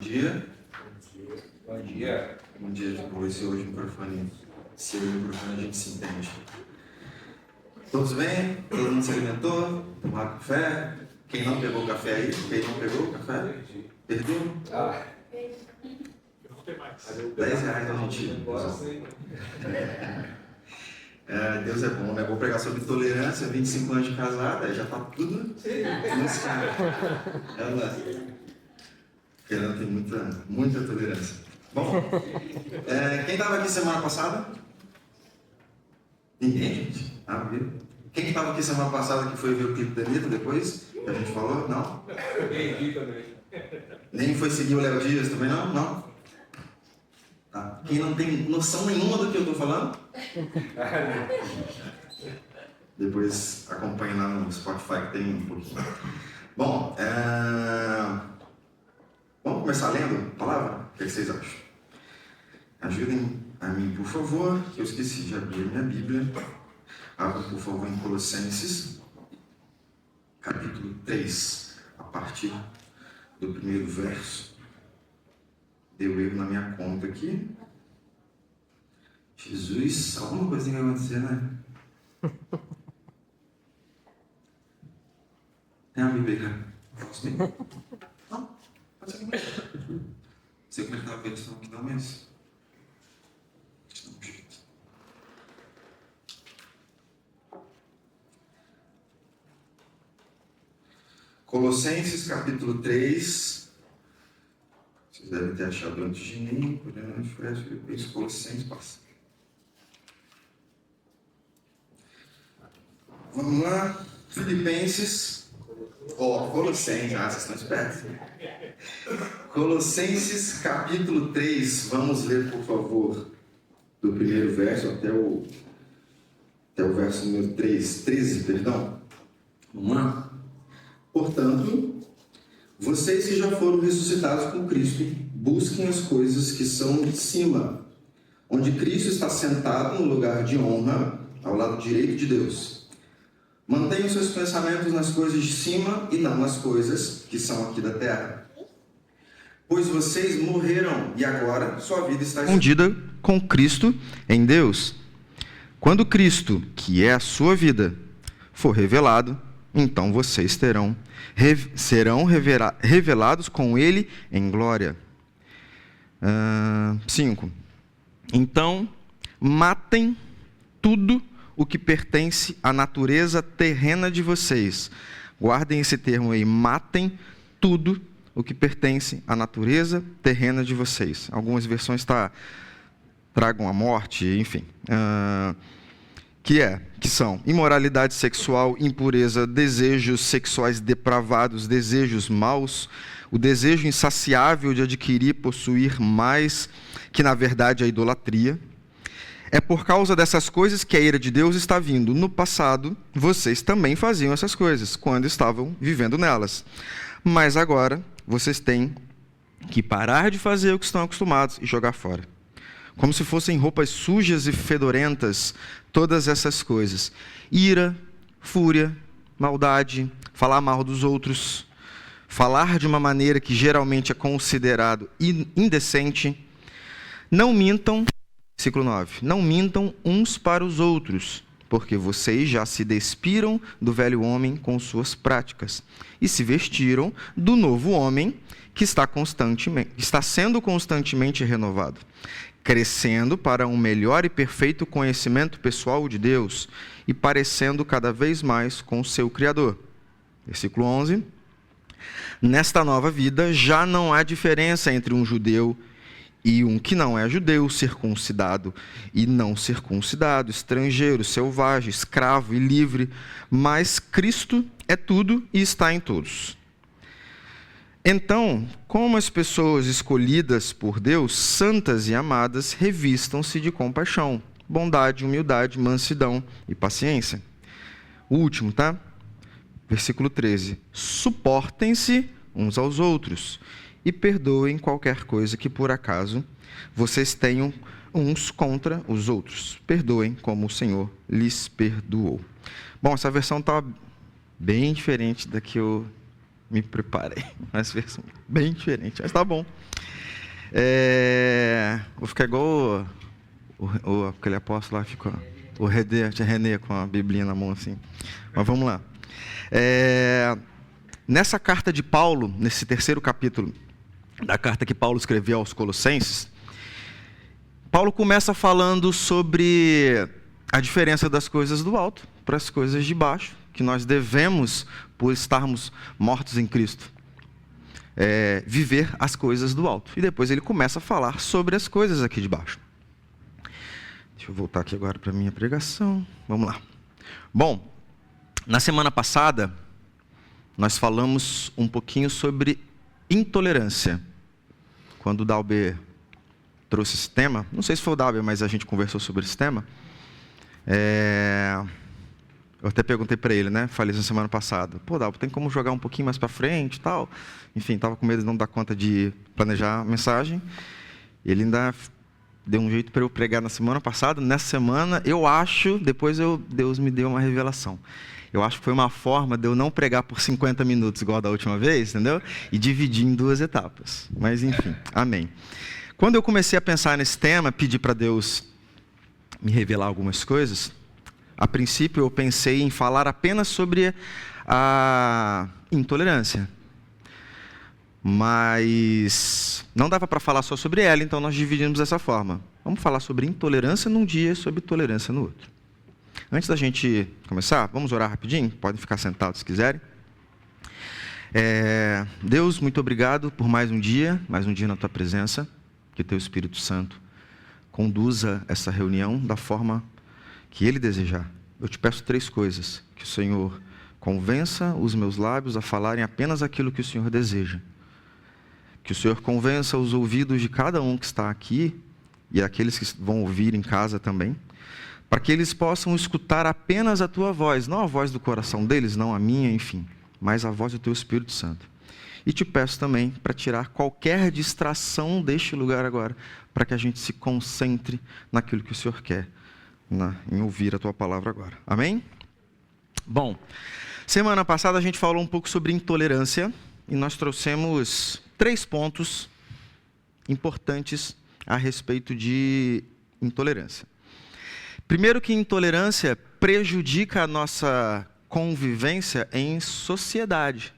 dia. Bom dia. Bom dia, de boa. Se hoje o microfone, a gente se entende. Todos bem? Todo mundo se alimentou? Tomaram café? Quem não pegou café aí? Quem não pegou café? Perdeu? Eu vou ter mais. R$10 a gente. Deus é bom, né? Vou pregar sobre tolerância, 25 anos de casada, aí já tá tudo nesse cara. Ela tem muita tolerância. Bom, quem estava aqui semana passada? Ninguém, gente? Viu? Quem estava aqui semana passada que foi ver o clipe da Anitta depois? Que a gente falou? Não? Ninguém também. Nem foi seguir o Léo Dias também, não? Não? Tá. Quem não tem noção nenhuma do que eu estou falando? Depois acompanhe lá no Spotify que tem um pouquinho. Bom, vamos começar lendo a palavra? O que vocês acham? Ajudem a mim, por favor, que eu esqueci de abrir minha Bíblia. Abra, por favor, em Colossenses, capítulo 3, a partir do primeiro verso. Deu erro na minha conta aqui. Jesus, alguma coisa tem que acontecer, né? Tem uma Bíblia aí, posso ver? Não, pode ser. Não sei como ele estava vendo isso aqui não, mas... Colossenses, capítulo 3. Vocês devem ter achado antes de mim. Colossenses, passa. Vamos lá. Filipenses. Colossenses. Vocês estão espertos. Colossenses, capítulo 3. Vamos ler, por favor, do primeiro verso até o verso número 13, perdão. Vamos lá. Portanto, vocês que já foram ressuscitados com Cristo, busquem as coisas que são de cima, onde Cristo está sentado no lugar de honra, ao lado direito de Deus. Mantenham seus pensamentos nas coisas de cima e não nas coisas que são aqui da terra. Pois vocês morreram e agora sua vida está escondida com Cristo em Deus. Quando Cristo, que é a sua vida, for revelado, então vocês serão revelados com Ele em glória. 5. Então, matem tudo o que pertence à natureza terrena de vocês. Guardem esse termo aí, matem tudo o que pertence à natureza terrena de vocês. Algumas versões tragam a morte, enfim. Que são imoralidade sexual, impureza, desejos sexuais depravados, desejos maus, o desejo insaciável de adquirir, possuir mais, que na verdade é a idolatria. É por causa dessas coisas que a ira de Deus está vindo. No passado, vocês também faziam essas coisas, quando estavam vivendo nelas. Mas agora, vocês têm que parar de fazer o que estão acostumados e jogar fora. Como se fossem roupas sujas e fedorentas, todas essas coisas. Ira, fúria, maldade, falar mal dos outros, falar de uma maneira que geralmente é considerado indecente. Não mintam, versículo 9, não mintam uns para os outros, porque vocês já se despiram do velho homem com suas práticas e se vestiram do novo homem que está sendo constantemente renovado, crescendo para um melhor e perfeito conhecimento pessoal de Deus e parecendo cada vez mais com o seu Criador. Versículo 11. Nesta nova vida já não há diferença entre um judeu e um que não é judeu, circuncidado e não circuncidado, estrangeiro, selvagem, escravo e livre, mas Cristo é tudo e está em todos. Então, como as pessoas escolhidas por Deus, santas e amadas, revistam-se de compaixão, bondade, humildade, mansidão e paciência. O último, tá? Versículo 13. Suportem-se uns aos outros e perdoem qualquer coisa que por acaso vocês tenham uns contra os outros. Perdoem como o Senhor lhes perdoou. Bom, essa versão está bem diferente da que eu me preparei. Uma versão bem diferente, mas tá bom. Vou ficar igual aquele apóstolo lá, ficou o René com a Biblinha na mão assim. Mas vamos lá. Nessa carta de Paulo, nesse terceiro capítulo da carta que Paulo escreveu aos Colossenses, Paulo começa falando sobre a diferença das coisas do alto para as coisas de baixo, que nós devemos, por estarmos mortos em Cristo, viver as coisas do alto. E depois ele começa a falar sobre as coisas aqui de baixo. Deixa eu voltar aqui agora para a minha pregação. Vamos lá. Bom, na semana passada, nós falamos um pouquinho sobre intolerância. Quando o Dalber trouxe esse tema, não sei se foi o Dalber, mas a gente conversou sobre esse tema. Eu até perguntei para ele, né? Falei isso na semana passada. Pô, Dalber, tem como jogar um pouquinho mais para frente e tal? Enfim, estava com medo de não dar conta de planejar a mensagem. Ele ainda deu um jeito para eu pregar na semana passada. Nessa semana, eu acho, Deus me deu uma revelação. Eu acho que foi uma forma de eu não pregar por 50 minutos, igual da última vez, entendeu? E dividir em 2 etapas. Mas, enfim, amém. Quando eu comecei a pensar nesse tema, pedi para Deus me revelar algumas coisas, a princípio eu pensei em falar apenas sobre a intolerância. Mas não dava para falar só sobre ela, então nós dividimos dessa forma. Vamos falar sobre intolerância num dia e sobre tolerância no outro. Antes da gente começar, vamos orar rapidinho? Podem ficar sentados se quiserem. Deus, muito obrigado por mais um dia na Tua presença. Que Teu Espírito Santo conduza essa reunião da forma que Ele desejar. Eu te peço 3 coisas. Que o Senhor convença os meus lábios a falarem apenas aquilo que o Senhor deseja. Que o Senhor convença os ouvidos de cada um que está aqui e aqueles que vão ouvir em casa também, para que eles possam escutar apenas a Tua voz, não a voz do coração deles, não a minha, enfim, mas a voz do Teu Espírito Santo. E te peço também para tirar qualquer distração deste lugar agora, para que a gente se concentre naquilo que o Senhor quer, em ouvir a Tua palavra agora. Amém? Bom, semana passada a gente falou um pouco sobre intolerância e nós trouxemos 3 pontos importantes a respeito de intolerância. Primeiro, que intolerância prejudica a nossa convivência em sociedade.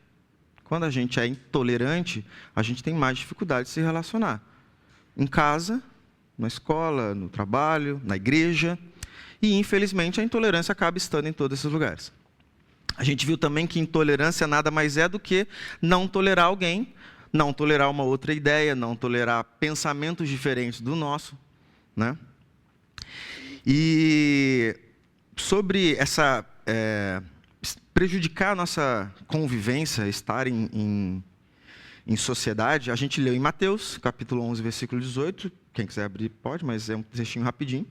Quando a gente é intolerante, a gente tem mais dificuldade de se relacionar. Em casa, na escola, no trabalho, na igreja. E, infelizmente, a intolerância acaba estando em todos esses lugares. A gente viu também que intolerância nada mais é do que não tolerar alguém, não tolerar uma outra ideia, não tolerar pensamentos diferentes do nosso, né? E sobre essa prejudicar a nossa convivência, estar em sociedade, a gente leu em Mateus, capítulo 11, versículo 18, quem quiser abrir pode, mas é um textinho rapidinho,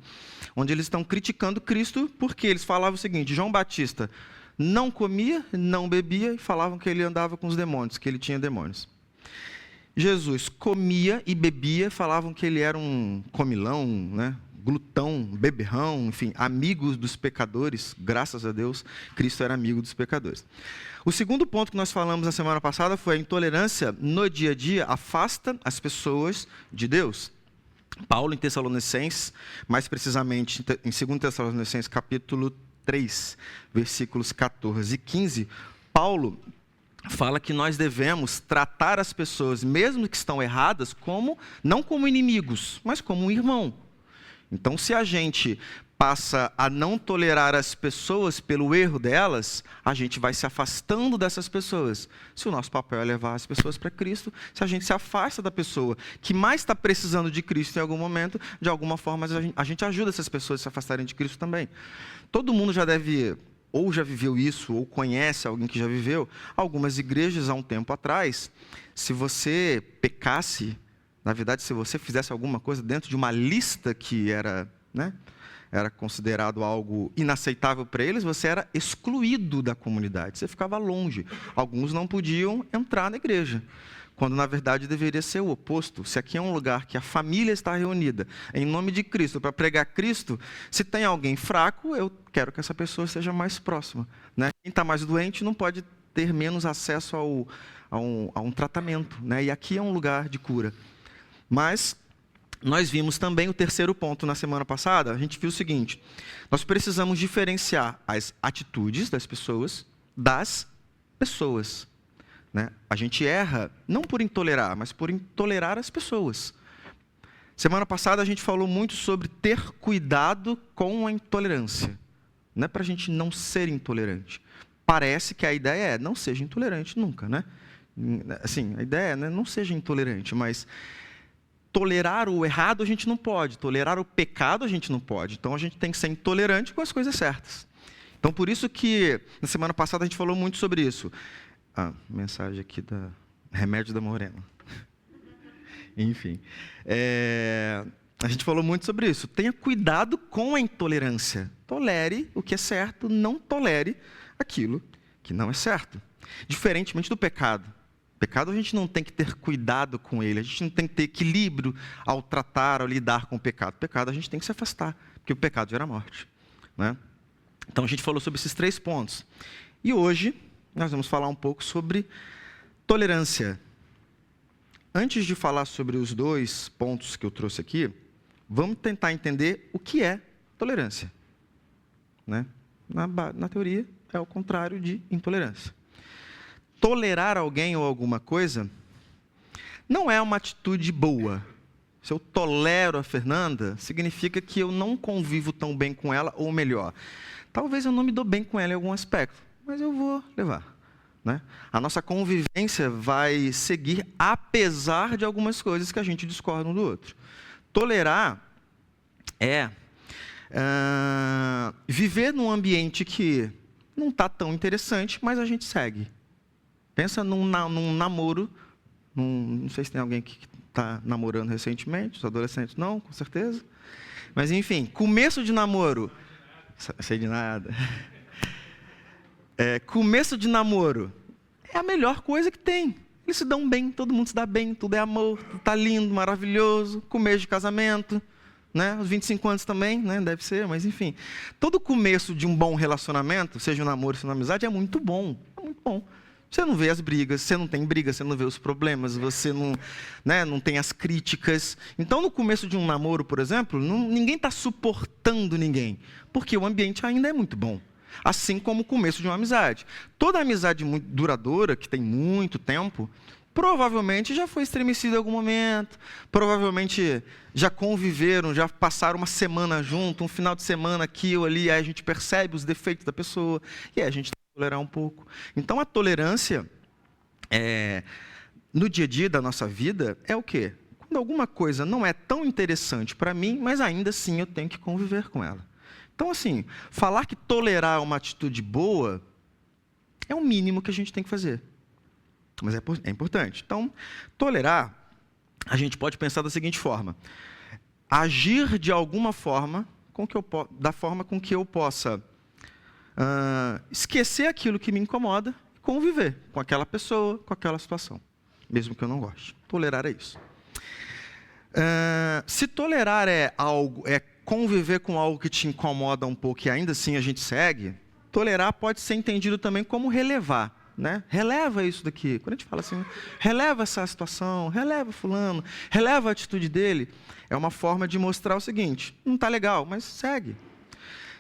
onde eles estão criticando Cristo, porque eles falavam o seguinte: João Batista não comia, não bebia, e falavam que ele andava com os demônios, que ele tinha demônios. Jesus comia e bebia, falavam que ele era um comilão, né? Glutão, beberrão, enfim, amigos dos pecadores. Graças a Deus, Cristo era amigo dos pecadores. O segundo ponto que nós falamos na semana passada foi a intolerância no dia a dia afasta as pessoas de Deus. Paulo, em Tessalonicenses, mais precisamente em 2 Tessalonicenses, capítulo 3, versículos 14 e 15, Paulo fala que nós devemos tratar as pessoas, mesmo que estão erradas, não como inimigos, mas como um irmão. Então, se a gente passa a não tolerar as pessoas pelo erro delas, a gente vai se afastando dessas pessoas. Se o nosso papel é levar as pessoas para Cristo, se a gente se afasta da pessoa que mais está precisando de Cristo em algum momento, de alguma forma a gente ajuda essas pessoas a se afastarem de Cristo também. Todo mundo já deve, ou já viveu isso, ou conhece alguém que já viveu. Algumas igrejas, há um tempo atrás, se você pecasse, na verdade, se você fizesse alguma coisa dentro de uma lista que era considerado algo inaceitável para eles, você era excluído da comunidade, você ficava longe. Alguns não podiam entrar na igreja, quando na verdade deveria ser o oposto. Se aqui é um lugar que a família está reunida em nome de Cristo, para pregar Cristo, se tem alguém fraco, eu quero que essa pessoa seja mais próxima, né? Quem está mais doente não pode ter menos acesso a um tratamento, né? E aqui é um lugar de cura. Mas nós vimos também o terceiro ponto na semana passada. A gente viu o seguinte: nós precisamos diferenciar as atitudes das pessoas das pessoas, né? A gente erra não por intolerar, mas por intolerar as pessoas. Semana passada a gente falou muito sobre ter cuidado com a intolerância. Não é para a gente não ser intolerante. Parece que a ideia é não seja intolerante nunca, né? Assim, a ideia é não seja intolerante, mas tolerar o errado a gente não pode, tolerar o pecado a gente não pode. Então a gente tem que ser intolerante com as coisas certas. Então por isso que na semana passada a gente falou muito sobre isso. Mensagem aqui da Remédio da Morena. Enfim, a gente falou muito sobre isso. Tenha cuidado com a intolerância. Tolere o que é certo, não tolere aquilo que não é certo. Diferentemente do pecado. Pecado a gente não tem que ter cuidado com ele, a gente não tem que ter equilíbrio ao tratar, ao lidar com o pecado. Pecado a gente tem que se afastar, porque o pecado gera morte, né? Então a gente falou sobre esses 3 pontos. E hoje nós vamos falar um pouco sobre tolerância. Antes de falar sobre os 2 pontos que eu trouxe aqui, vamos tentar entender o que é tolerância, né? Na teoria é o contrário de intolerância. Tolerar alguém ou alguma coisa não é uma atitude boa. Se eu tolero a Fernanda, significa que eu não convivo tão bem com ela, ou melhor, talvez eu não me dou bem com ela em algum aspecto, mas eu vou levar, né? A nossa convivência vai seguir apesar de algumas coisas que a gente discorda um do outro. Tolerar é viver num ambiente que não está tão interessante, mas a gente segue. Pensa num namoro, não sei se tem alguém que está namorando recentemente, os adolescentes não, com certeza. Mas enfim, começo de namoro, sei de nada. Começo de namoro é a melhor coisa que tem. Eles se dão bem, todo mundo se dá bem, tudo é amor, tudo está lindo, maravilhoso, começo de casamento, né? Os 25 anos também, né? Deve ser, mas enfim. Todo começo de um bom relacionamento, seja um namoro, seja uma amizade, é muito bom, é muito bom. Você não vê as brigas, você não tem briga, você não vê os problemas, você não, né, não tem as críticas. Então, no começo de um namoro, por exemplo, ninguém está suportando ninguém, porque o ambiente ainda é muito bom. Assim como o começo de uma amizade. Toda amizade muito duradoura, que tem muito tempo, provavelmente já foi estremecida em algum momento, provavelmente já conviveram, já passaram uma semana junto, um final de semana aqui ou ali, aí a gente percebe os defeitos da pessoa, e aí a gente tolerar um pouco. Então, a tolerância, no dia a dia da nossa vida, é o quê? Quando alguma coisa não é tão interessante para mim, mas ainda assim eu tenho que conviver com ela. Então, assim, falar que tolerar uma atitude boa é o mínimo que a gente tem que fazer. Mas é importante. Então, tolerar, a gente pode pensar da seguinte forma: agir de alguma forma, da forma com que eu possa esquecer aquilo que me incomoda e conviver com aquela pessoa, com aquela situação, mesmo que eu não goste. Tolerar é isso. Se tolerar é conviver com algo que te incomoda um pouco e ainda assim a gente segue, tolerar pode ser entendido também como relevar, né? Releva isso daqui. Quando a gente fala assim, releva essa situação, releva fulano, releva a atitude dele, é uma forma de mostrar o seguinte: não está legal, mas segue.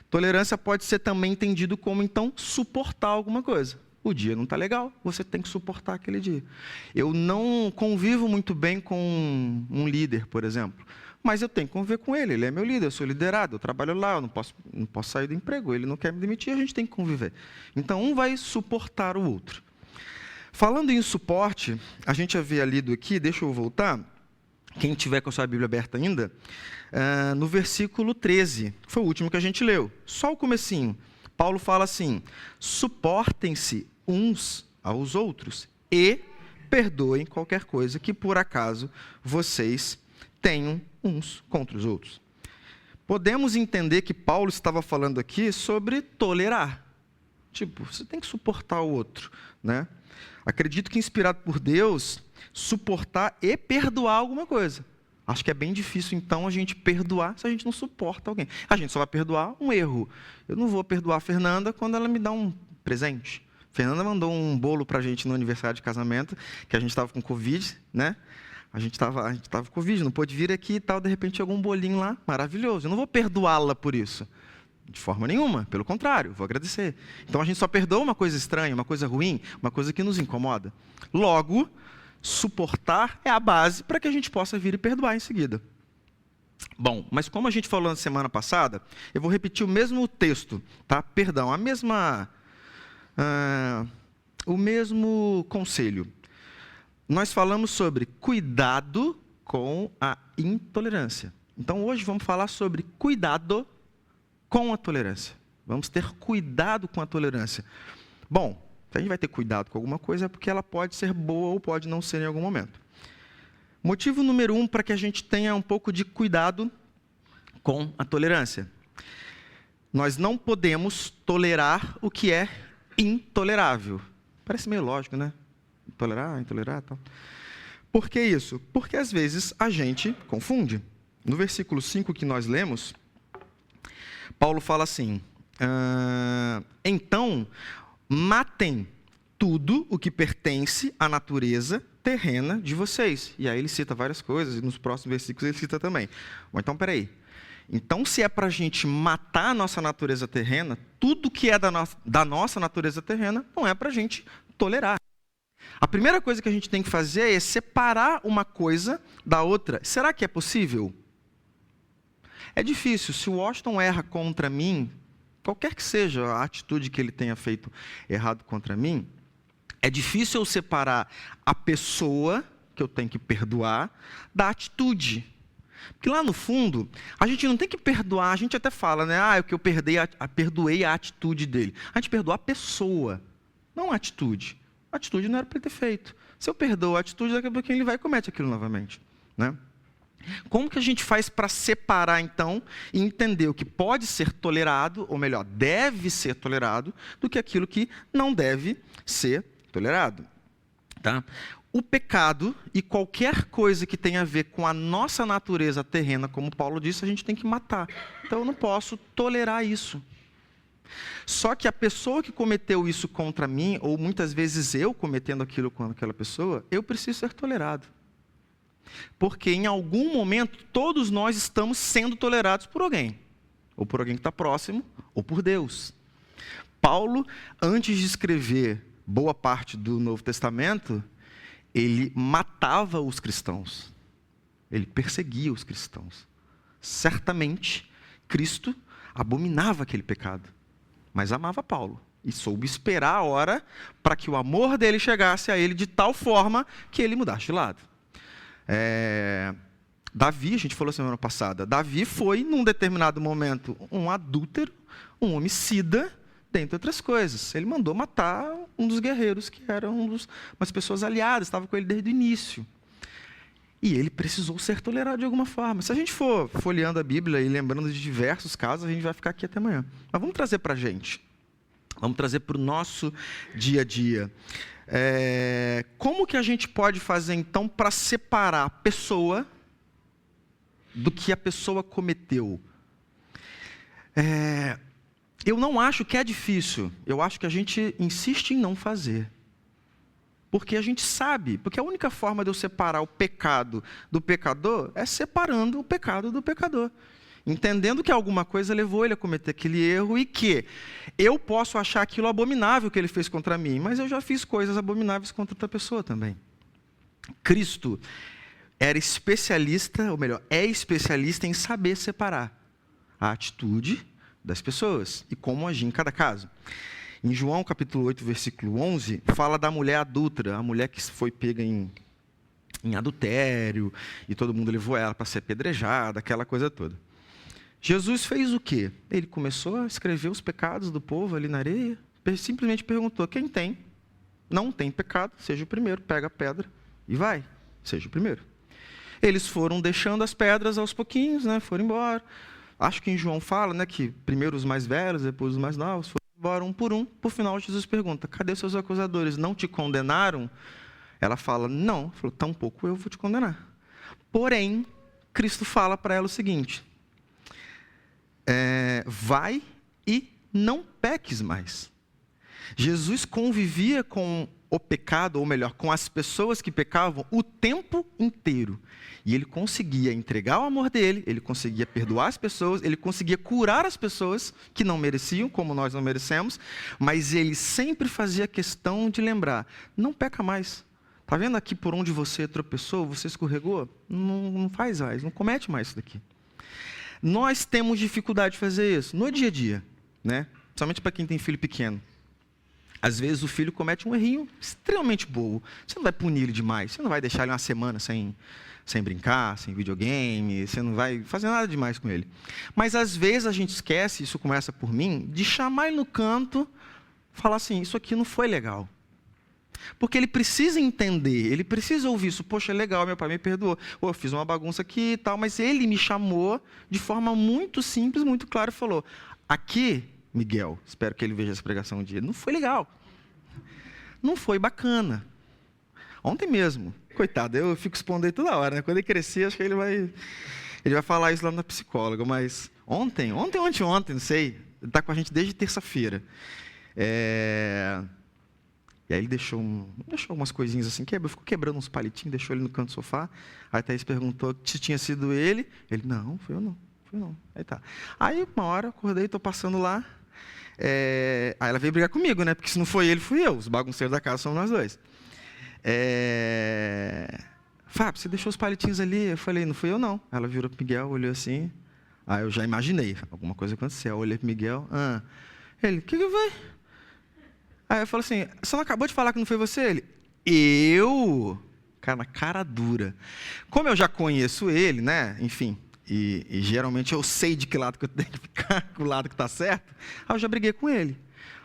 Tolerância pode ser também entendido como, então, suportar alguma coisa. O dia não está legal, você tem que suportar aquele dia. Eu não convivo muito bem com um líder, por exemplo, mas eu tenho que conviver com ele é meu líder, eu sou liderado, eu trabalho lá, eu não posso sair do emprego, ele não quer me demitir, a gente tem que conviver. Então, um vai suportar o outro. Falando em suporte, a gente havia lido aqui, deixa eu voltar, quem tiver com a sua Bíblia aberta ainda, no versículo 13, que foi o último que a gente leu, só o comecinho. Paulo fala assim: suportem-se uns aos outros e perdoem qualquer coisa que por acaso vocês tenham uns contra os outros. Podemos entender que Paulo estava falando aqui sobre tolerar. Tipo, você tem que suportar o outro, né? Acredito que, inspirado por Deus, suportar e perdoar alguma coisa. Acho que é bem difícil, então, a gente perdoar se a gente não suporta alguém. A gente só vai perdoar um erro. Eu não vou perdoar a Fernanda quando ela me dá um presente. Fernanda mandou um bolo para a gente no aniversário de casamento, que a gente estava com Covid, né? A gente estava com Covid, não pôde vir aqui e tal, de repente chegou um bolinho lá, maravilhoso. Eu não vou perdoá-la por isso. De forma nenhuma, pelo contrário, vou agradecer. Então a gente só perdoa uma coisa estranha, uma coisa ruim, uma coisa que nos incomoda. Logo, suportar é a base para que a gente possa vir e perdoar em seguida. Bom, mas como a gente falou na semana passada, eu vou repetir o mesmo texto, tá? Perdão, o mesmo conselho. Nós falamos sobre cuidado com a intolerância. Então hoje vamos falar sobre cuidado com a tolerância. Vamos ter cuidado com a tolerância. Bom, se a gente vai ter cuidado com alguma coisa é porque ela pode ser boa ou pode não ser em algum momento. Motivo número 1 para que a gente tenha um pouco de cuidado com a tolerância. Nós não podemos tolerar o que é intolerável. Parece meio lógico, né? Tolerar, intolerar, tal. Por que isso? Porque às vezes a gente confunde. No versículo 5 que nós lemos, Paulo fala assim, então, matem tudo o que pertence à natureza terrena de vocês. E aí ele cita várias coisas, e nos próximos versículos ele cita também. Mas então, peraí. Então, se é para a gente matar a nossa natureza terrena, tudo que é da nossa natureza terrena não é para a gente tolerar. A primeira coisa que a gente tem que fazer é separar uma coisa da outra. Será que é possível? É difícil. Se o Washington erra contra mim, qualquer que seja a atitude que ele tenha feito errado contra mim, é difícil eu separar a pessoa que eu tenho que perdoar da atitude. Porque lá no fundo, a gente não tem que perdoar, a gente até fala, né? É que eu perdoei a atitude dele. A gente perdoa a pessoa, não a atitude. A atitude não era para ele ter feito. Se eu perdoo a atitude, daqui a pouco ele vai e comete aquilo novamente, né? Como que a gente faz para separar, então, e entender o que pode ser tolerado, ou melhor, deve ser tolerado, do que aquilo que não deve ser tolerado? Tá? O pecado e qualquer coisa que tenha a ver com a nossa natureza terrena, como Paulo disse, a gente tem que matar. Então, eu não posso tolerar isso. Só que a pessoa que cometeu isso contra mim, ou muitas vezes eu cometendo aquilo com aquela pessoa, eu preciso ser tolerado. Porque em algum momento, todos nós estamos sendo tolerados por alguém. Ou por alguém que está próximo, ou por Deus. Paulo, antes de escrever boa parte do Novo Testamento, ele matava os cristãos. Ele perseguia os cristãos. Certamente, Cristo abominava aquele pecado. Mas amava Paulo. E soube esperar a hora para que o amor dele chegasse a ele de tal forma que ele mudasse de lado. Davi, a gente falou semana passada, Davi foi, num determinado momento, um adúltero, um homicida, dentre outras coisas. Ele mandou matar um dos guerreiros, que era umas pessoas aliadas, estava com ele desde o início. E ele precisou ser tolerado de alguma forma. Se a gente for folheando a Bíblia e lembrando de diversos casos, a gente vai ficar aqui até amanhã. Mas vamos trazer para a gente. Vamos trazer para o nosso dia a dia. Como que a gente pode fazer, então, para separar a pessoa do que a pessoa cometeu? Eu não acho que é difícil. Eu acho que a gente insiste em não fazer. Porque a gente sabe. Porque a única forma de eu separar o pecado do pecador é separando o pecado do pecador. Entendendo que alguma coisa levou ele a cometer aquele erro e que eu posso achar aquilo abominável que ele fez contra mim, mas eu já fiz coisas abomináveis contra outra pessoa também. Cristo era especialista, ou melhor, é especialista em saber separar a atitude das pessoas e como agir em cada caso. Em João capítulo 8, versículo 11, fala da mulher adúltera, a mulher que foi pega em adultério, e todo mundo levou ela para ser apedrejada, aquela coisa toda. Jesus fez o quê? Ele começou a escrever os pecados do povo ali na areia, simplesmente perguntou, quem não tem pecado, seja o primeiro, pega a pedra e vai, seja o primeiro. Eles foram deixando as pedras aos pouquinhos, né, foram embora. Acho que em João fala, né, que primeiro os mais velhos, depois os mais novos, foram embora um por um. Por final, Jesus pergunta, cadê seus acusadores? Não te condenaram? Ela fala, não. Ele falou, tampouco eu vou te condenar. Porém, Cristo fala para ela o seguinte, vai e não peques mais. Jesus convivia com o pecado, ou melhor, com as pessoas que pecavam o tempo inteiro. E ele conseguia entregar o amor dele, ele conseguia perdoar as pessoas, ele conseguia curar as pessoas que não mereciam, como nós não merecemos, mas ele sempre fazia questão de lembrar, não peca mais. Está vendo aqui por onde você tropeçou, você escorregou? Não faz mais, não comete mais isso daqui. Nós temos dificuldade de fazer isso no dia a dia, né? Principalmente para quem tem filho pequeno. Às vezes o filho comete um errinho extremamente bobo. Você não vai punir ele demais, você não vai deixar ele uma semana sem brincar, sem videogame, você não vai fazer nada demais com ele. Mas às vezes a gente esquece, isso começa por mim, de chamar ele no canto, falar assim, isso aqui não foi legal. Porque ele precisa entender, ele precisa ouvir isso. Poxa, é legal, meu pai me perdoou. Eu fiz uma bagunça aqui e tal, mas ele me chamou de forma muito simples, muito clara e falou, aqui, Miguel, espero que ele veja essa pregação um dia, não foi legal. Não foi bacana. Ontem mesmo, coitado, eu fico expondo ele toda hora, né? Quando ele crescer, acho que ele vai falar isso lá na psicóloga, mas ontem, não sei, ele está com a gente desde terça-feira. E aí ele deixou umas coisinhas assim, ficou quebrando uns palitinhos, deixou ele no canto do sofá. Aí a Thaís perguntou se tinha sido ele. Ele, não, foi eu não. Aí tá. Aí uma hora, acordei, estou passando lá. Aí ela veio brigar comigo, né? Porque se não foi ele, fui eu. Os bagunceiros da casa somos nós dois. Fábio, você deixou os palitinhos ali? Eu falei, não fui eu não. Ela virou para o Miguel, olhou assim. Aí eu já imaginei, alguma coisa aconteceu. Eu olhei para o Miguel. Ele, o que foi? Aí eu falo assim, você não acabou de falar que não foi você? Ele, eu? Cara, na cara dura. Como eu já conheço ele, né? Enfim, e geralmente eu sei de que lado que eu tenho que ficar, o lado que está certo. Aí eu já briguei com ele.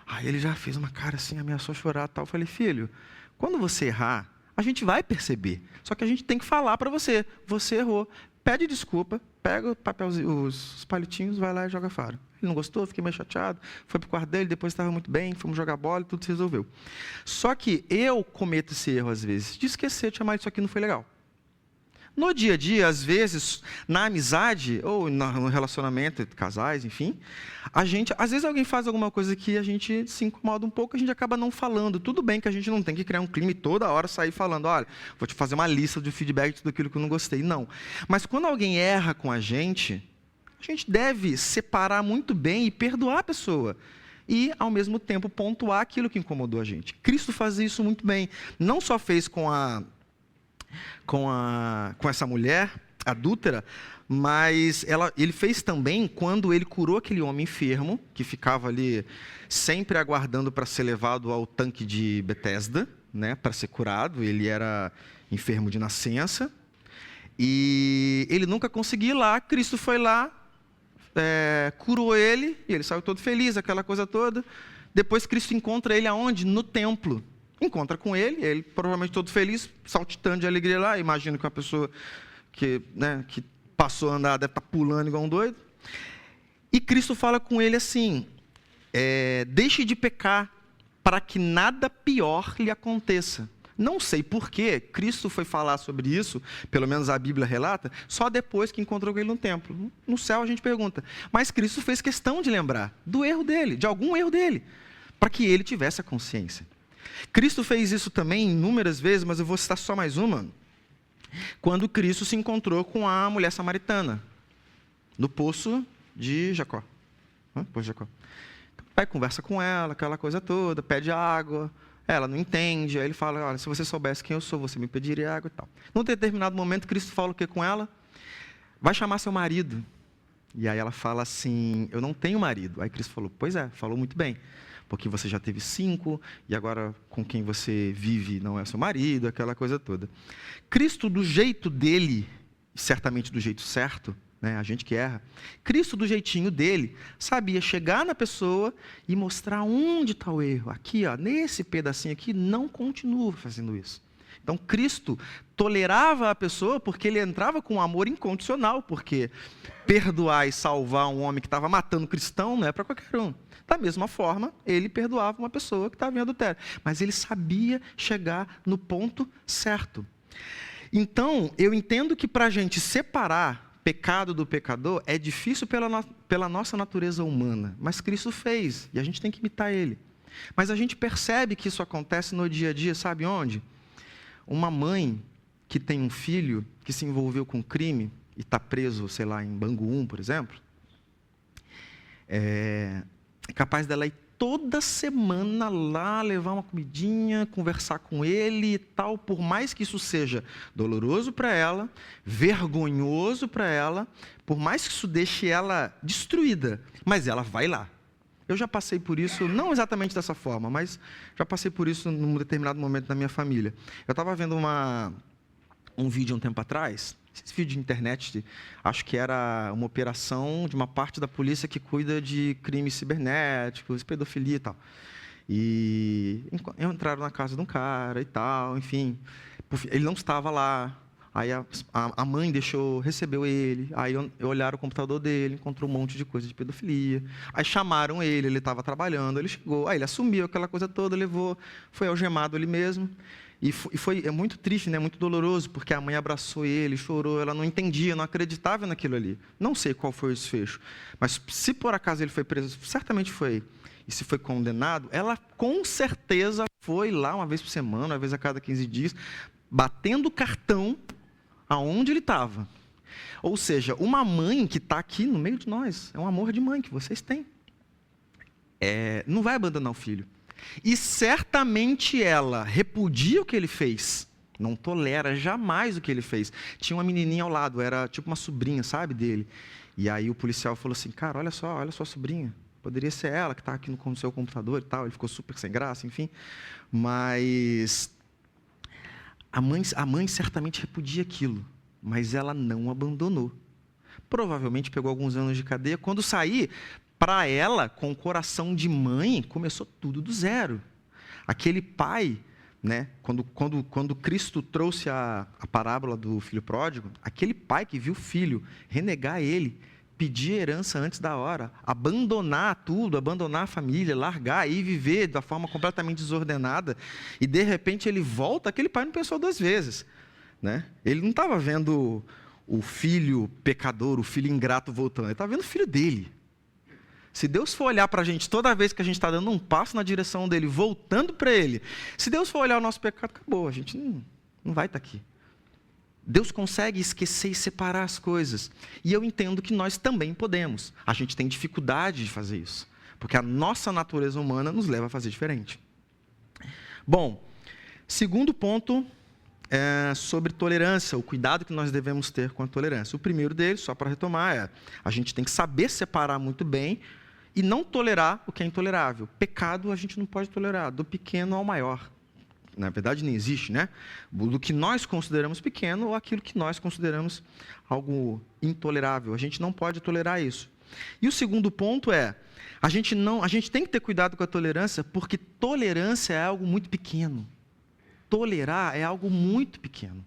Aí ele já fez uma cara assim, ameaçou chorar e tal. Eu falei, filho, quando você errar, a gente vai perceber. Só que a gente tem que falar para você. Você errou. Pede desculpa, pega o papelzinho, os palitinhos, vai lá e joga fora. Ele não gostou, fiquei meio chateado, foi para o quarto dele, depois estava muito bem, fomos jogar bola e tudo se resolveu. Só que eu cometo esse erro às vezes, de esquecer de chamar isso aqui não foi legal. No dia a dia, às vezes, na amizade, ou no relacionamento entre casais, enfim, às vezes alguém faz alguma coisa que a gente se incomoda um pouco, a gente acaba não falando. Tudo bem que a gente não tem que criar um clima e toda hora sair falando, olha, vou te fazer uma lista de feedback de tudo aquilo que eu não gostei. Não. Mas quando alguém erra com a gente deve separar muito bem e perdoar a pessoa. E, ao mesmo tempo, pontuar aquilo que incomodou a gente. Cristo fazia isso muito bem. Não só fez com essa mulher adúltera, mas ele fez também quando ele curou aquele homem enfermo, que ficava ali sempre aguardando para ser levado ao tanque de Betesda, né, para ser curado. Ele era enfermo de nascença. E ele nunca conseguia ir lá. Cristo foi lá, curou ele, e ele saiu todo feliz, aquela coisa toda. Depois Cristo encontra ele aonde? No templo. Encontra com ele provavelmente todo feliz, saltitando de alegria lá. Imagino que uma pessoa que passou a andar deve estar pulando igual um doido. E Cristo fala com ele assim, deixe de pecar para que nada pior lhe aconteça. Não sei por que Cristo foi falar sobre isso, pelo menos a Bíblia relata, só depois que encontrou com ele no templo. No céu a gente pergunta, mas Cristo fez questão de lembrar do erro dele, de algum erro dele, para que ele tivesse a consciência. Cristo fez isso também inúmeras vezes, mas eu vou citar só mais uma, quando Cristo se encontrou com a mulher samaritana, no poço de Jacó. Poço de Jacó. Aí conversa com ela, aquela coisa toda, pede água. Ela não entende, aí ele fala, olha, se você soubesse quem eu sou, você me pediria água e tal. Num determinado momento, Cristo fala o que com ela? Vai chamar seu marido. E aí ela fala assim, eu não tenho marido. Aí Cristo falou, pois é, falou muito bem. Porque você já teve 5, e agora com quem você vive não é seu marido, aquela coisa toda. Cristo, do jeito dele, certamente do jeito certo, né, a gente que erra, Cristo, do jeitinho dele, sabia chegar na pessoa e mostrar onde está o erro. Aqui, nesse pedacinho aqui, não continua fazendo isso. Então, Cristo tolerava a pessoa porque ele entrava com um amor incondicional, porque perdoar e salvar um homem que estava matando cristão não é para qualquer um. Da mesma forma, ele perdoava uma pessoa que estava em adultério. Mas ele sabia chegar no ponto certo. Então, eu entendo que para a gente separar pecado do pecador é difícil pela nossa natureza humana. Mas Cristo fez, e a gente tem que imitar ele. Mas a gente percebe que isso acontece no dia a dia, sabe onde? Uma mãe que tem um filho que se envolveu com crime e está preso, sei lá, em Bangu, por exemplo, é capaz dela ir toda semana lá, levar uma comidinha, conversar com ele e tal, por mais que isso seja doloroso para ela, vergonhoso para ela, por mais que isso deixe ela destruída, mas ela vai lá. Eu já passei por isso, não exatamente dessa forma, mas já passei por isso num determinado momento da minha família. Eu estava vendo um vídeo um tempo atrás, esse vídeo de internet, acho que era uma operação de uma parte da polícia que cuida de crimes cibernéticos, pedofilia e tal. E entraram na casa de um cara e tal, enfim. Ele não estava lá. Aí a mãe recebeu ele, aí olharam o computador dele, encontrou um monte de coisa de pedofilia. Aí chamaram ele estava trabalhando, ele chegou, aí ele assumiu aquela coisa toda, levou, foi algemado ali mesmo. É muito triste, né? Muito doloroso, porque a mãe abraçou ele, chorou, ela não entendia, não acreditava naquilo ali. Não sei qual foi o desfecho, mas se por acaso ele foi preso, certamente foi, e se foi condenado, ela com certeza foi lá uma vez por semana, uma vez a cada 15 dias, batendo cartão aonde ele estava. Ou seja, uma mãe que está aqui no meio de nós, é um amor de mãe que vocês têm. Não vai abandonar o filho. E certamente ela repudia o que ele fez, não tolera jamais o que ele fez. Tinha uma menininha ao lado, era tipo uma sobrinha, sabe, dele. E aí o policial falou assim, cara, olha só a sobrinha. Poderia ser ela que está aqui no seu computador e tal. Ele ficou super sem graça, enfim. Mas a mãe certamente repudia aquilo, mas ela não abandonou. Provavelmente pegou alguns anos de cadeia. Quando sair, para ela, com o coração de mãe, começou tudo do zero. Aquele pai, né, quando Cristo trouxe a parábola do filho pródigo, aquele pai que viu o filho renegar ele, pedir herança antes da hora, abandonar tudo, abandonar a família, largar e viver da forma completamente desordenada, e de repente ele volta, aquele pai não pensou duas vezes, né? Ele não estava vendo o filho pecador, o filho ingrato voltando, ele estava vendo o filho dele. Se Deus for olhar para a gente toda vez que a gente está dando um passo na direção dele, voltando para ele, se Deus for olhar o nosso pecado, acabou, a gente não vai estar aqui. Deus consegue esquecer e separar as coisas. E eu entendo que nós também podemos. A gente tem dificuldade de fazer isso, porque a nossa natureza humana nos leva a fazer diferente. Bom, segundo ponto é sobre tolerância, o cuidado que nós devemos ter com a tolerância. O primeiro deles, só para retomar, a gente tem que saber separar muito bem e não tolerar o que é intolerável. Pecado a gente não pode tolerar, do pequeno ao maior. Na verdade, nem existe, né? Do que nós consideramos pequeno ou aquilo que nós consideramos algo intolerável. A gente não pode tolerar isso. E o segundo ponto a gente tem que ter cuidado com a tolerância, porque tolerância é algo muito pequeno. Tolerar é algo muito pequeno.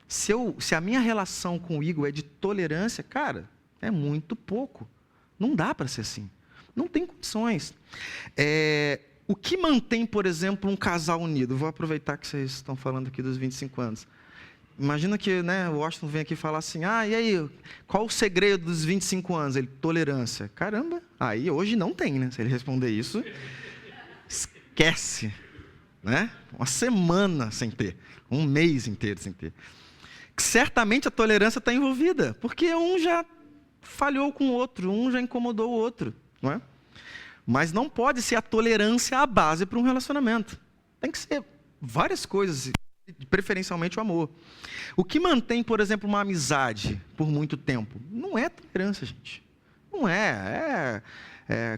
Se a minha relação com o Igor é de tolerância, cara, é muito pouco. Não dá para ser assim. Não tem condições. O que mantém, por exemplo, um casal unido? Vou aproveitar que vocês estão falando aqui dos 25 anos. Imagina que, né, o Washington vem aqui falar assim, e aí, qual o segredo dos 25 anos? Ele, tolerância. Caramba, aí hoje não tem, né? Se ele responder isso, esquece. Né? Uma semana sem ter, um mês inteiro sem ter. Certamente a tolerância está envolvida, porque um já falhou com o outro, um já incomodou o outro, não é? Mas não pode ser a tolerância a base para um relacionamento. Tem que ser várias coisas, preferencialmente o amor. O que mantém, por exemplo, uma amizade por muito tempo? Não é tolerância, gente. Não é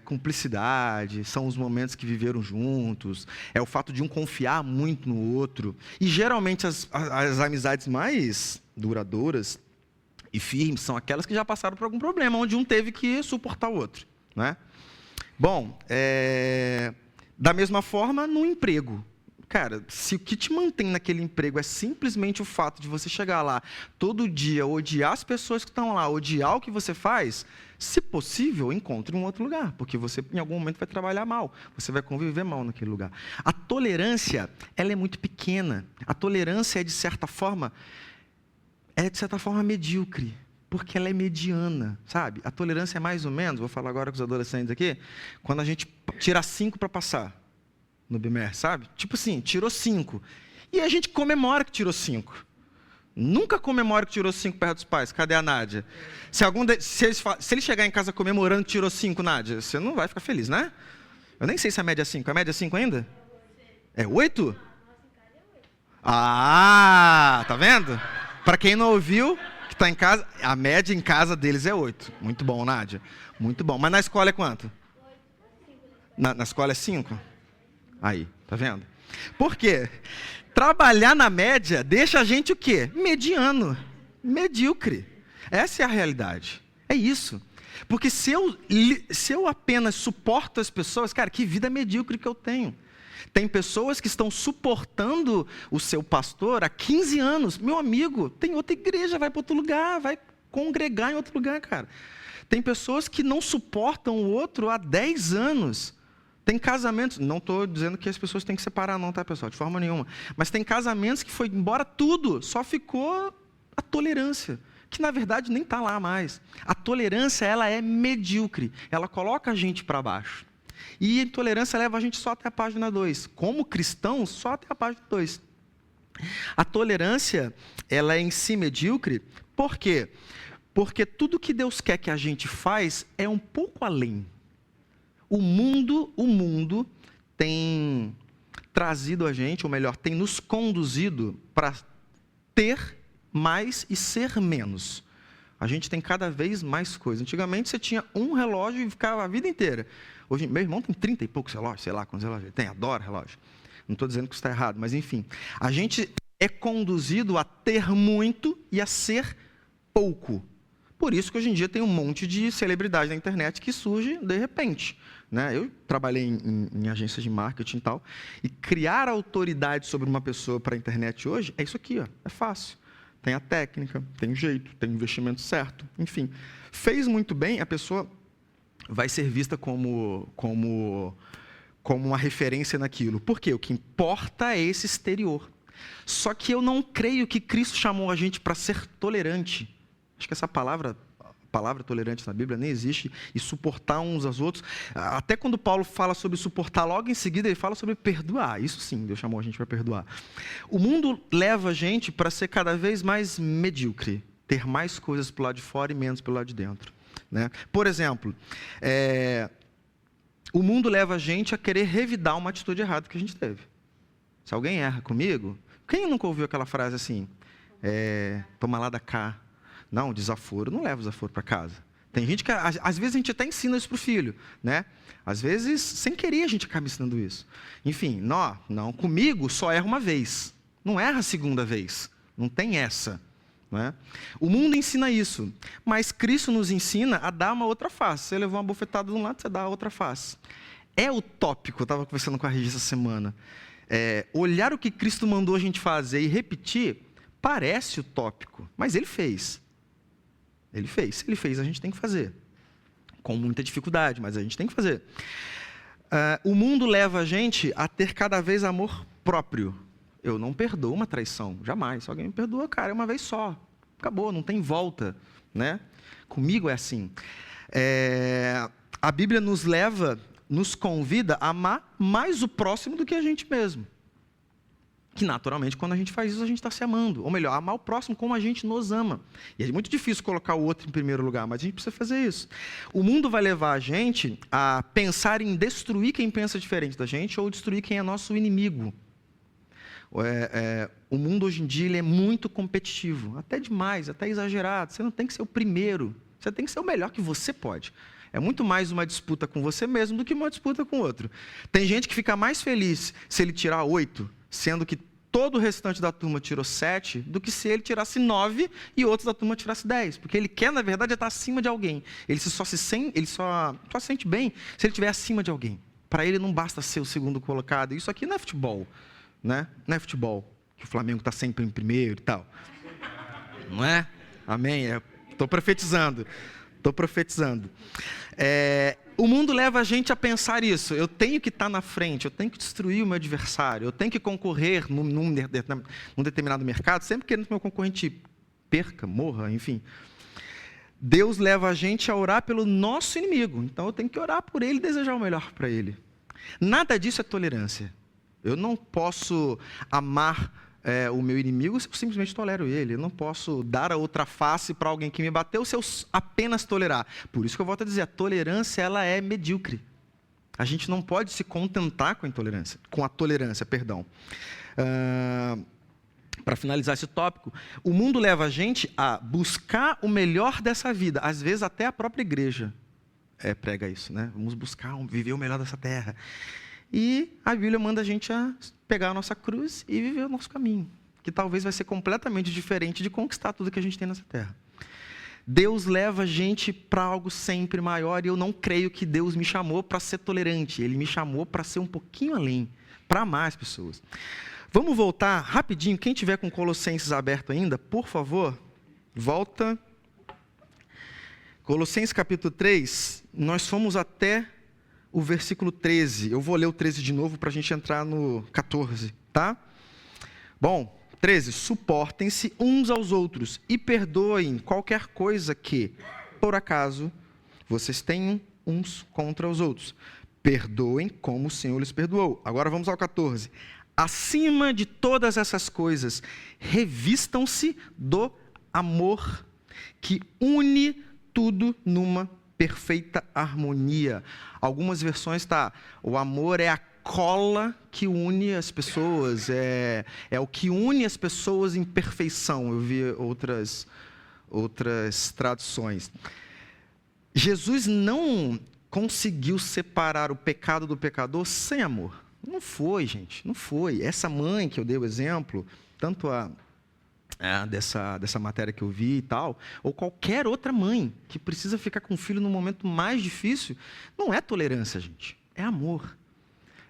cumplicidade, são os momentos que viveram juntos, é o fato de um confiar muito no outro. E geralmente as amizades mais duradouras e firmes são aquelas que já passaram por algum problema, onde um teve que suportar o outro, né? Bom, da mesma forma, no emprego. Cara, se o que te mantém naquele emprego é simplesmente o fato de você chegar lá todo dia, odiar as pessoas que estão lá, odiar o que você faz, se possível, encontre um outro lugar, porque você em algum momento vai trabalhar mal, você vai conviver mal naquele lugar. A tolerância, ela é muito pequena. A tolerância é de certa forma medíocre. Porque ela é mediana, sabe? A tolerância é mais ou menos, vou falar agora com os adolescentes aqui, quando a gente tira 5 para passar no BMR, sabe? Tipo assim, tirou 5. E a gente comemora que tirou 5. Nunca comemora que tirou 5 perto dos pais. Cadê a Nádia? Se ele chegar em casa comemorando que tirou 5, Nádia, você não vai ficar feliz, né? Eu nem sei se a média é 5. A média é 5 ainda? É 8? Ah, tá vendo? Para quem não ouviu, que está em casa, a média em casa deles é 8. Muito bom, Nádia. Muito bom. Mas na escola é quanto? Na escola é 5? Aí, tá vendo? Por quê? Trabalhar na média deixa a gente o quê? Mediano, medíocre. Essa é a realidade. É isso. Porque se eu apenas suporto as pessoas, cara, que vida medíocre que eu tenho. Tem pessoas que estão suportando o seu pastor há 15 anos. Meu amigo, tem outra igreja, vai para outro lugar, vai congregar em outro lugar, cara. Tem pessoas que não suportam o outro há 10 anos. Tem casamentos, não estou dizendo que as pessoas têm que separar não, tá, pessoal? De forma nenhuma. Mas tem casamentos que foi embora tudo, só ficou a tolerância, que na verdade nem está lá mais. A tolerância, ela é medíocre, ela coloca a gente para baixo. E a intolerância leva a gente só até a página 2. Como cristãos, só até a página 2. A tolerância, ela é em si medíocre, por quê? Porque tudo que Deus quer que a gente faz é um pouco além. O mundo tem trazido a gente, ou melhor, tem nos conduzido para ter mais e ser menos. A gente tem cada vez mais coisas. Antigamente você tinha um relógio e ficava a vida inteira. Hoje, meu irmão tem 30 e poucos relógios, sei lá quantos relógios ele tem, adora relógio. Não estou dizendo que isso está errado, mas enfim. A gente é conduzido a ter muito e a ser pouco. Por isso que hoje em dia tem um monte de celebridade na internet que surge de repente. Né? Eu trabalhei em agências de marketing e tal, e criar autoridade sobre uma pessoa para a internet hoje é isso aqui, ó, é fácil. Tem a técnica, tem o jeito, tem o investimento certo, enfim. Fez muito bem, a pessoa vai ser vista como uma referência naquilo. Por quê? O que importa é esse exterior. Só que eu não creio que Cristo chamou a gente para ser tolerante. Acho que essa palavra tolerante na Bíblia nem existe, e suportar uns aos outros. Até quando Paulo fala sobre suportar, logo em seguida ele fala sobre perdoar. Isso sim, Deus chamou a gente para perdoar. O mundo leva a gente para ser cada vez mais medíocre, ter mais coisas pelo lado de fora e menos pelo lado de dentro. Né? Por exemplo, o mundo leva a gente a querer revidar uma atitude errada que a gente teve. Se alguém erra comigo, quem nunca ouviu aquela frase assim? Toma lá da cá. Não, desaforo, não leva o desaforo para casa. Tem gente que, às vezes, a gente até ensina isso para o filho, né? Às vezes, sem querer, a gente acaba ensinando isso. Enfim, não, comigo só erra uma vez. Não erra a segunda vez. Não tem essa. Né? O mundo ensina isso, mas Cristo nos ensina a dar uma outra face. Você levou uma bofetada de um lado, você dá a outra face. É utópico, eu estava conversando com a Regi essa semana. Olhar o que Cristo mandou a gente fazer e repetir, parece utópico, mas Ele fez. Ele fez, a gente tem que fazer. Com muita dificuldade, mas a gente tem que fazer. O mundo leva a gente a ter cada vez amor próprio. Eu não perdoo uma traição, jamais. Se alguém me perdoa, cara, é uma vez só. Acabou, não tem volta. Né? Comigo é assim. A Bíblia nos convida a amar mais o próximo do que a gente mesmo. Que, naturalmente, quando a gente faz isso, a gente está se amando. Ou melhor, amar o próximo como a gente nos ama. E é muito difícil colocar o outro em primeiro lugar, mas a gente precisa fazer isso. O mundo vai levar a gente a pensar em destruir quem pensa diferente da gente ou destruir quem é nosso inimigo. O mundo, hoje em dia, ele é muito competitivo. Até demais, até exagerado. Você não tem que ser o primeiro. Você tem que ser o melhor que você pode. É muito mais uma disputa com você mesmo do que uma disputa com o outro. Tem gente que fica mais feliz se ele tirar 8, sendo que todo o restante da turma tirou 7, do que se ele tirasse 9 e outros da turma tirasse 10. Porque ele quer, na verdade, estar acima de alguém. Ele só se sente bem se ele estiver acima de alguém. Para ele não basta ser o segundo colocado. Isso aqui não é futebol. Né? Não é futebol, que o Flamengo está sempre em primeiro e tal. Não é? Amém? Estou profetizando. O mundo leva a gente a pensar isso. Eu tenho que estar na frente, eu tenho que destruir o meu adversário, eu tenho que concorrer num determinado mercado, sempre querendo que o meu concorrente perca, morra, enfim. Deus leva a gente a orar pelo nosso inimigo. Então eu tenho que orar por ele e desejar o melhor para ele. Nada disso é tolerância. Eu não posso amar o meu inimigo se eu simplesmente tolero ele. Eu não posso dar a outra face para alguém que me bateu se eu apenas tolerar. Por isso que eu volto a dizer, a tolerância ela é medíocre. A gente não pode se contentar com a tolerância. Para finalizar esse tópico, o mundo leva a gente a buscar o melhor dessa vida. Às vezes até a própria igreja prega isso, né? Vamos buscar viver o melhor dessa terra. E a Bíblia manda a gente a pegar a nossa cruz e viver o nosso caminho, que talvez vai ser completamente diferente de conquistar tudo que a gente tem nessa terra. Deus leva a gente para algo sempre maior, e eu não creio que Deus me chamou para ser tolerante. Ele me chamou para ser um pouquinho além, para amar as pessoas. Vamos voltar rapidinho, quem tiver com Colossenses aberto ainda, por favor, volta. Colossenses capítulo 3, nós fomos até o versículo 13. Eu vou ler o 13 de novo para a gente entrar no 14, tá? Bom, 13. Suportem-se uns aos outros e perdoem qualquer coisa que, por acaso, vocês tenham uns contra os outros. Perdoem como o Senhor lhes perdoou. Agora vamos ao 14. Acima de todas essas coisas, revistam-se do amor, que une tudo numa perfeita harmonia. Algumas versões o amor é a cola que une as pessoas, é o que une as pessoas em perfeição. Eu vi outras traduções. Jesus não conseguiu separar o pecado do pecador sem amor. Não foi, gente, não foi. Essa mãe que eu dei o exemplo, tanto dessa matéria que eu vi e tal, ou qualquer outra mãe que precisa ficar com o filho no momento mais difícil, não é tolerância, gente, é amor.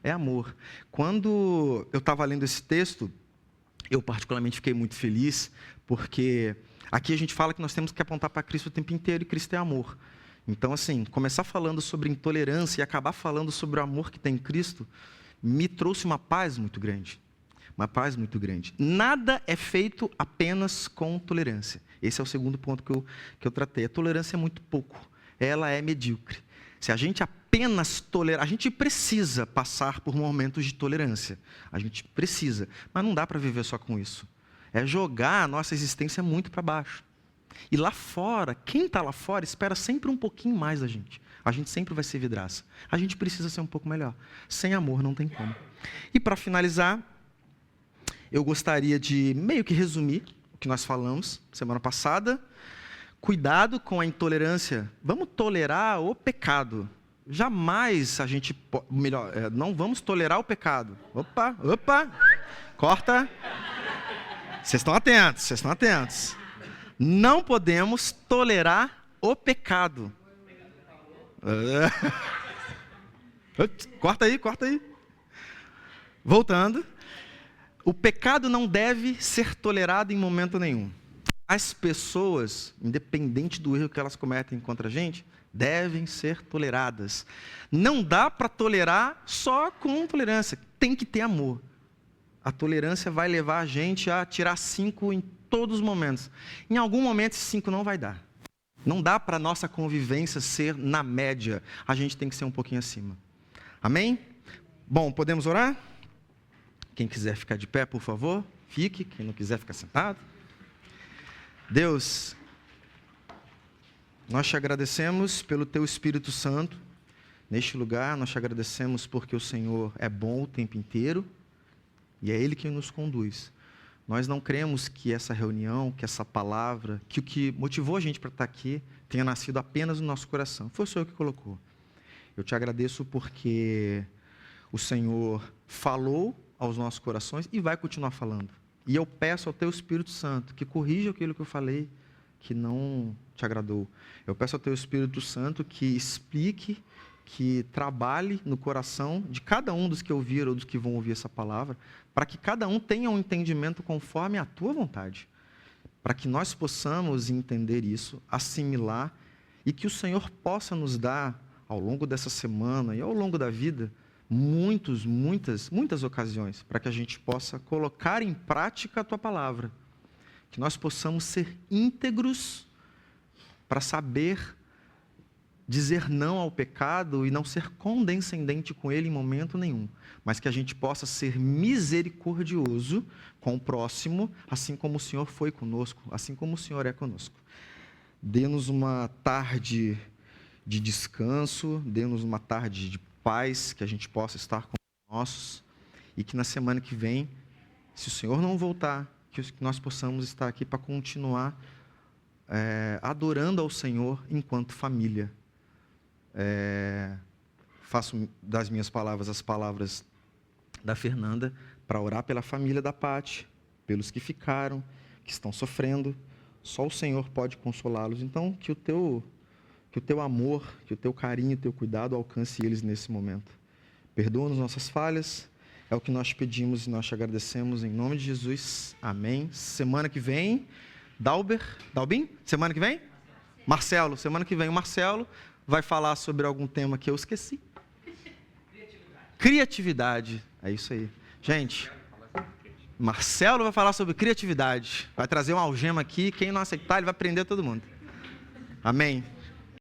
É amor. Quando eu estava lendo esse texto, eu particularmente fiquei muito feliz, porque aqui a gente fala que nós temos que apontar para Cristo o tempo inteiro, e Cristo é amor. Então, assim, começar falando sobre intolerância e acabar falando sobre o amor que tem em Cristo, me trouxe uma paz muito grande. Uma paz muito grande. Nada é feito apenas com tolerância. Esse é o segundo ponto que eu tratei. A tolerância é muito pouco. Ela é medíocre. Se a gente apenas tolerar, a gente precisa passar por momentos de tolerância. A gente precisa. Mas não dá para viver só com isso. É jogar a nossa existência muito para baixo. E lá fora, quem está lá fora espera sempre um pouquinho mais da gente. A gente sempre vai ser vidraça. A gente precisa ser um pouco melhor. Sem amor não tem como. E para finalizar, eu gostaria de meio que resumir o que nós falamos semana passada. Cuidado com a intolerância. Vamos tolerar o pecado. Jamais a gente... não vamos tolerar o pecado. Opa, corta. Vocês estão atentos. Não podemos tolerar o pecado. Corta aí. Voltando. O pecado não deve ser tolerado em momento nenhum. As pessoas, independente do erro que elas cometem contra a gente, devem ser toleradas. Não dá para tolerar só com tolerância. Tem que ter amor. A tolerância vai levar a gente a tirar 5 em todos os momentos. Em algum momento, esse 5 não vai dar. Não dá para a nossa convivência ser na média. A gente tem que ser um pouquinho acima. Amém? Bom, podemos orar? Quem quiser ficar de pé, por favor, fique. Quem não quiser, ficar sentado. Deus, nós te agradecemos pelo Teu Espírito Santo. Neste lugar, nós te agradecemos porque o Senhor é bom o tempo inteiro e é Ele quem nos conduz. Nós não cremos que essa reunião, que essa palavra, que o que motivou a gente para estar aqui tenha nascido apenas no nosso coração. Foi o Senhor que colocou. Eu te agradeço porque o Senhor falou aos nossos corações e vai continuar falando. E eu peço ao Teu Espírito Santo que corrija aquilo que eu falei que não te agradou. Eu peço ao Teu Espírito Santo que explique, que trabalhe no coração de cada um dos que ouviram ou dos que vão ouvir essa palavra, para que cada um tenha um entendimento conforme a Tua vontade, para que nós possamos entender isso, assimilar, e que o Senhor possa nos dar, ao longo dessa semana e ao longo da vida, muitas ocasiões, para que a gente possa colocar em prática a Tua palavra, que nós possamos ser íntegros para saber dizer não ao pecado e não ser condescendente com ele em momento nenhum, mas que a gente possa ser misericordioso com o próximo, assim como o Senhor foi conosco, assim como o Senhor é conosco. Dê-nos uma tarde de descanso, dê-nos uma tarde de paz, que a gente possa estar com os nossos, e que na semana que vem, se o Senhor não voltar, que nós possamos estar aqui para continuar adorando ao Senhor enquanto família. Faço das minhas palavras as palavras da Fernanda para orar pela família da Pati, pelos que ficaram, que estão sofrendo. Só o Senhor pode consolá-los. Então, que o teu amor, que o teu carinho, o teu cuidado alcance eles nesse momento. Perdoa-nos nossas falhas, é o que nós pedimos e nós te agradecemos em nome de Jesus. Amém. Semana que vem, Dalbin? Semana que vem? Marcelo, semana que vem o Marcelo vai falar sobre algum tema que eu esqueci. Criatividade. É isso aí. Gente, Marcelo vai falar sobre criatividade. Vai trazer uma algema aqui. Quem não aceitar, ele vai prender todo mundo. Amém.